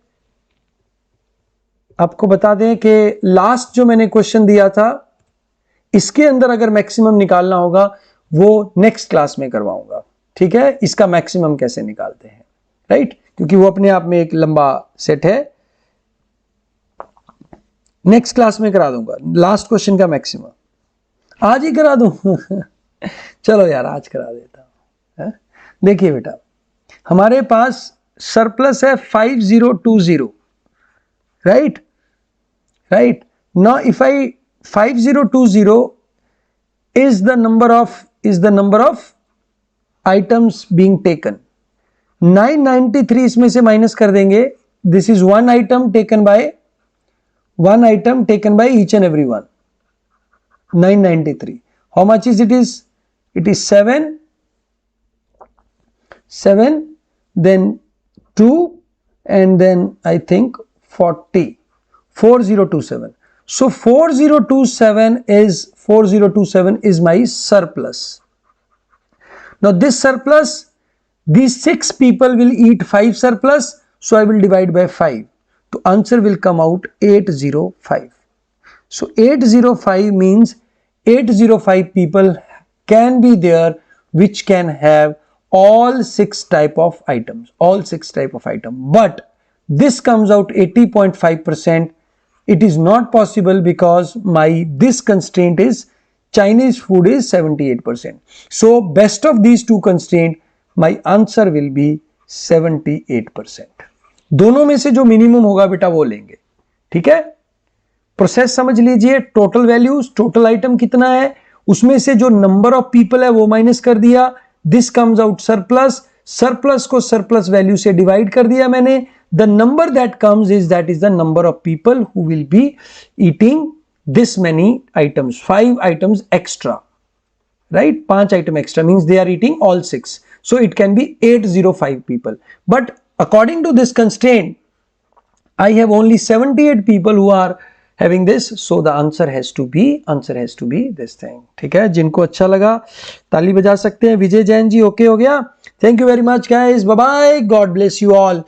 आपको बता दें कि लास्ट जो मैंने क्वेश्चन दिया था, इसके अंदर अगर मैक्सिमम निकालना होगा वो नेक्स्ट क्लास में करवाऊंगा. ठीक है, इसका मैक्सिमम कैसे निकालते हैं, राइट? क्योंकि वो अपने आप में एक लंबा सेट है. नेक्स्ट क्लास में करा दूंगा लास्ट क्वेश्चन का मैक्सिमम. आज ही करा दूं? चलो यार, आज करा देता हूं. देखिए बेटा, हमारे पास सरप्लस है 5020, right? Now if 5020 is the number of items being taken. 993 इसमें से माइनस कर देंगे. This is one item taken by each and every one. 993. How much is it? It is 7, then 2, and then I think 40. 4027. So 4027 is my surplus. Now this surplus, these 6 people will eat 5 surplus, so I will divide by 5. The answer will come out 805. So 805 means 805 people can be there which can have all 6 type of items. But this comes out 80.5%. It is not possible because this constraint is Chinese food is 78%. So best of these two constraints, my answer will be 78%. दोनों में से जो minimum होगा बेटा वो लेंगे. ठीक है, प्रोसेस समझ लीजिए. टोटल वैल्यूज, टोटल आइटम कितना है, उसमें से जो नंबर ऑफ पीपल है वो माइनस कर दिया. This comes out surplus. Surplus को सरप्लस वैल्यू से डिवाइड कर दिया मैंने. The number that comes is the number of people who will be eating this many items, 5 items extra, right? 5 items extra means they are eating all 6. So it can be 805 people. But according to this constraint, I have only 78 people who are having this. So the answer has to be this thing. ठीक है, जिनको अच्छा लगा ताली बजा सकते हैं. विजय Jain ji, okay हो गया. Thank you very much guys. Bye bye. God bless you all.